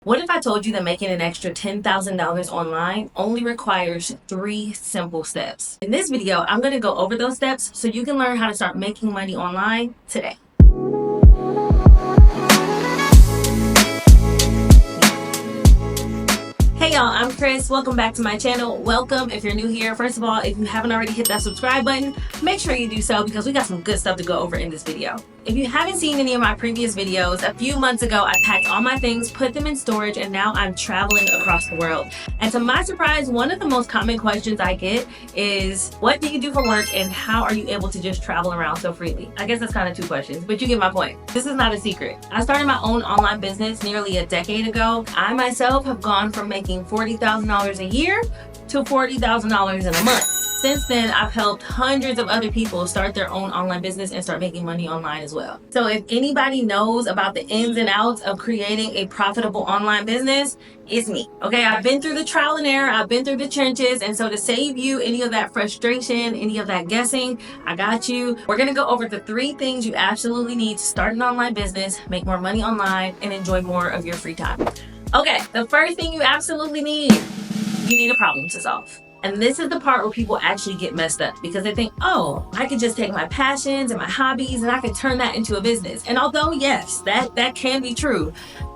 What if I told you that making an extra $10,000 online only requires 3 simple steps? In this video, I'm going to go over those steps so you can learn how to start making money online today. Hey y'all, I'm Chris. Welcome back to my channel. Welcome if you're new here. First of all, if you haven't already hit that subscribe button, make sure you do so because we got some good stuff to go over in this video. If you haven't seen any of my previous videos, a few months ago I packed all my things, put them in storage, and now I'm traveling across the world. And to my surprise, one of the most common questions I get is, what do you do for work and how are you able to just travel around so freely? I guess that's kind of 2 questions, but you get my point. This is not a secret. I started my own online business nearly a decade ago. I myself have gone from making $40,000 a year to $40,000 in a month. Since then, I've helped hundreds of other people start their own online business and start making money online as well. So if anybody knows about the ins and outs of creating a profitable online business, it's me. Okay, I've been through the trial and error, I've been through the trenches, and so to save you any of that frustration, any of that guessing, I got you. We're gonna go over the 3 things you absolutely need to start an online business, make more money online, and enjoy more of your free time. Okay, the first thing you absolutely need, you need a problem to solve. And this is the part where people actually get messed up because they think, oh, I could just take my passions and my hobbies and I could turn that into a business. And although, yes, that can be true,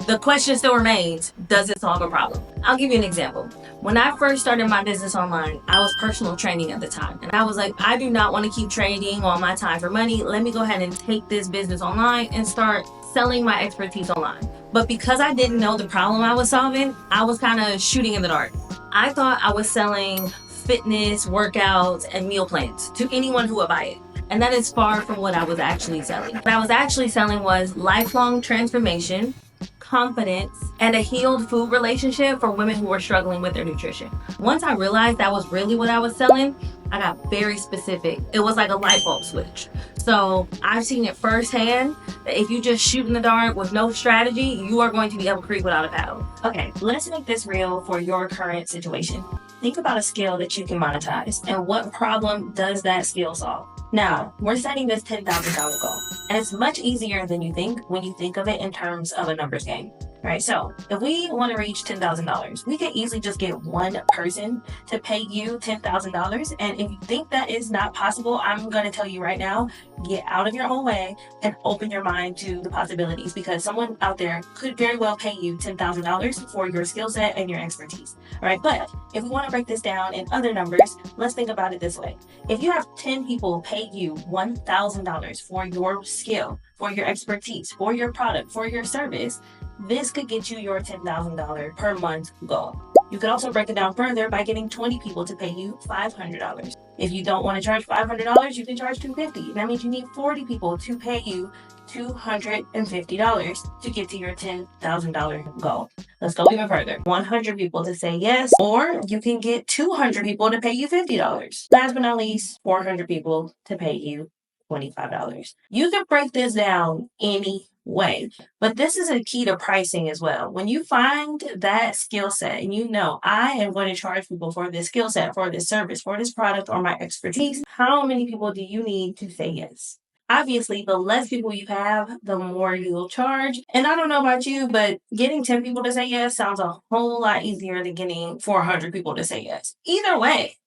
the question still remains, does it solve a problem? I'll give you an example. When I first started my business online, I was personal training at the time. And I was like, I do not want to keep trading all my time for money. Let me go ahead and take this business online and start selling my expertise online. But because I didn't know the problem I was solving, I was kind of shooting in the dark. I thought I was selling fitness, workouts, and meal plans to anyone who would buy it. And that is far from what I was actually selling. What I was actually selling was lifelong transformation, confidence, and a healed food relationship for women who were struggling with their nutrition. Once I realized that was really what I was selling, I got very specific. It was like a light bulb switch. So I've seen it firsthand that if you just shoot in the dark with no strategy, you are going to be up a creek without a paddle. Okay, let's make this real for your current situation. Think about a skill that you can monetize and what problem does that skill solve? Now, we're setting this $10,000 goal, and it's much easier than you think when you think of it in terms of a numbers game. Right, so if we want to reach $10,000, we could easily just get one person to pay you $10,000. And if you think that is not possible, I'm going to tell you right now, get out of your own way and open your mind to the possibilities, because someone out there could very well pay you $10,000 for your skill set and your expertise. All right, but if we want to break this down in other numbers, let's think about it this way. If you have 10 people pay you $1,000 for your skill, for your expertise, for your product, for your service, this could get you your $10,000 per month goal. You could also break it down further by getting 20 people to pay you $500. If you don't want to charge $500, you can charge $250. That means you need 40 people to pay you $250 to get to your $10,000 goal. Let's go even further. 100 people to say yes, or you can get 200 people to pay you $50. Last but not least, 400 people to pay you $25. You can break this down any way, but this is a key to pricing as well. When you find that skill set and you know, I am going to charge people for this skill set, for this service, for this product, or my expertise, how many people do you need to say yes? Obviously, the less people you have, the more you'll charge. And I don't know about you, but getting 10 people to say yes sounds a whole lot easier than getting 400 people to say yes. Either way,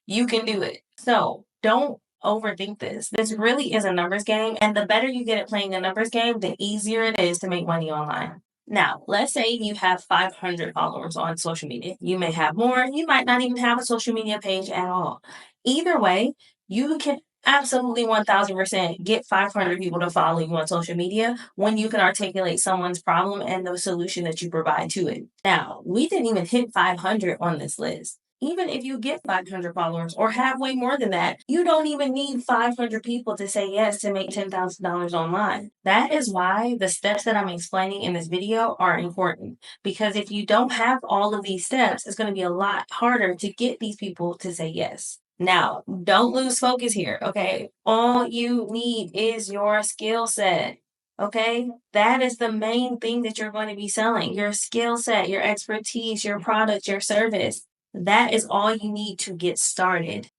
you can do it. So don't overthink this. This really is a numbers game, and the better you get at playing a numbers game, the easier it is to make money online. Now, let's say you have 500 followers on social media. You may have more, you might not even have a social media page at all. Either way, you can absolutely 1000% get 500 people to follow you on social media when you can articulate someone's problem and the solution that you provide to it. Now, we didn't even hit 500 on this list. Even if you get 500 followers or have way more than that, you don't even need 500 people to say yes to make $10,000 online. That is why the steps that I'm explaining in this video are important. Because if you don't have all of these steps, it's going to be a lot harder to get these people to say yes. Now, don't lose focus here, okay? All you need is your skill set. Okay, that is the main thing that you're going to be selling. Your skill set, your expertise, your product, your service. That is all you need to get started.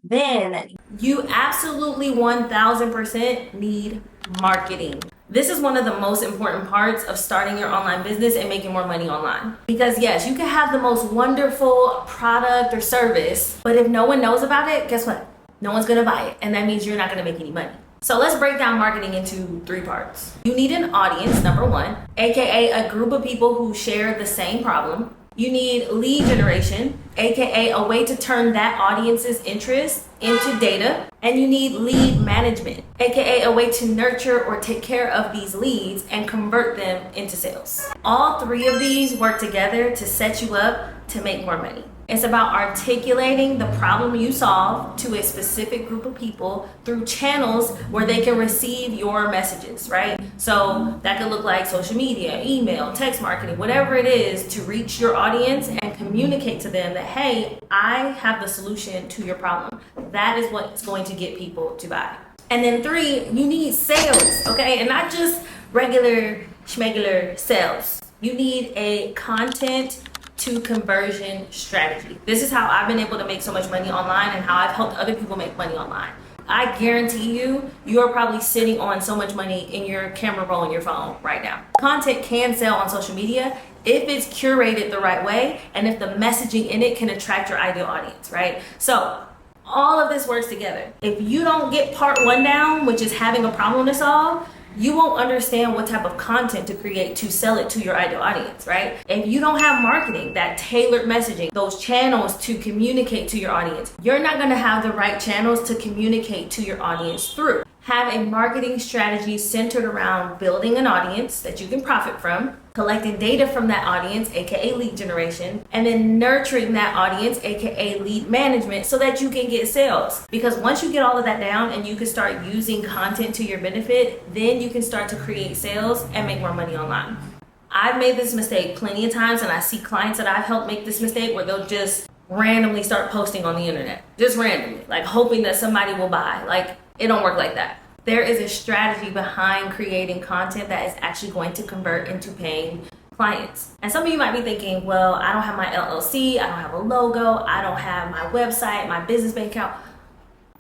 Then you absolutely 1000% need marketing. This is one of the most important parts of starting your online business and making more money online. Because yes, you can have the most wonderful product or service, but if no one knows about it, guess what? No one's gonna buy it, and that means you're not gonna make any money. So let's break down marketing into 3 parts. You need an audience, number 1, aka a group of people who share the same problem. You need lead generation, aka a way to turn that audience's interest into data. And you need lead management, aka a way to nurture or take care of these leads and convert them into sales. All 3 of these work together to set you up to make more money. It's about articulating the problem you solve to a specific group of people through channels where they can receive your messages, right? So that could look like social media, email, text marketing, whatever it is, to reach your audience and communicate to them that, hey, I have the solution to your problem. That is what's going to get people to buy. And then 3, you need sales, okay? And not just regular schmegular sales. You need a content to conversion strategy. This is how I've been able to make so much money online and how I've helped other people make money online. I guarantee you are probably sitting on so much money in your camera roll in your phone right now. Content can sell on social media if it's curated the right way and if the messaging in it can attract your ideal audience, right? So all of this works together. If you don't get part 1 down, which is having a problem to solve, you won't understand what type of content to create to sell it to your ideal audience, right? If you don't have marketing, that tailored messaging, those channels to communicate to your audience, you're not gonna have the right channels to communicate to your audience through. Have a marketing strategy centered around building an audience that you can profit from, collecting data from that audience, aka lead generation, and then nurturing that audience, aka lead management, so that you can get sales. Because once you get all of that down and you can start using content to your benefit, then you can start to create sales and make more money online. I've made this mistake plenty of times, and I see clients that I've helped make this mistake where they'll just randomly start posting on the internet, just randomly, like hoping that somebody will buy. Like, it don't work like that. There is a strategy behind creating content that is actually going to convert into paying clients. And some of you might be thinking, well, I don't have my LLC, I don't have a logo, I don't have my website, my business bank account.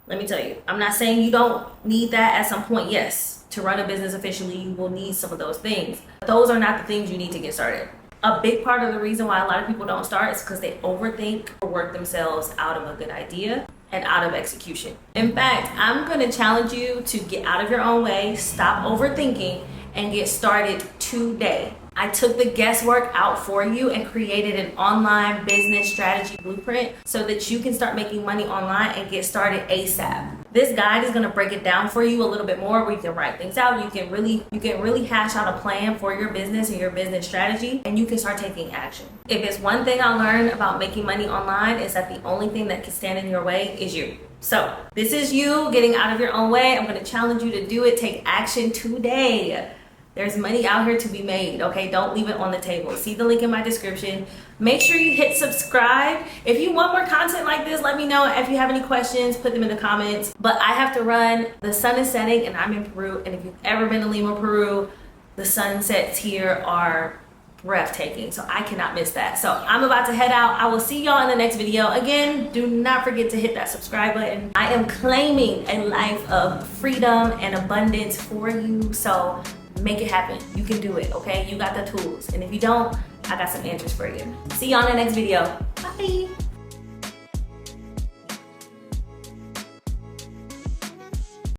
Let me tell you, I'm not saying you don't need that at some point. Yes, to run a business efficiently, you will need some of those things. Those are not the things you need to get started. A big part of the reason why a lot of people don't start is because they overthink or work themselves out of a good idea and out of execution. In fact, I'm going to challenge you to get out of your own way, stop overthinking, and get started today. I took the guesswork out for you and created an online business strategy blueprint so that you can start making money online and get started ASAP. This guide is going to break it down for you a little bit more, where you can write things out. You can really hash out a plan for your business and your business strategy, and you can start taking action. If it's one thing I learned about making money online, is that the only thing that can stand in your way is you. So this is you getting out of your own way. I'm going to challenge you to do it. Take action today. There's money out here to be made, okay? Don't leave it on the table. See the link in my description. Make sure you hit subscribe. If you want more content like this, let me know. If you have any questions, put them in the comments. But I have to run. The sun is setting and I'm in Peru. And if you've ever been to Lima, Peru, the sunsets here are breathtaking. So I cannot miss that. So I'm about to head out. I will see y'all in the next video. Again, do not forget to hit that subscribe button. I am claiming a life of freedom and abundance for you. So make it happen. You can do it, okay? You got the tools. And if you don't, I got some answers for you. See y'all in the next video. Bye.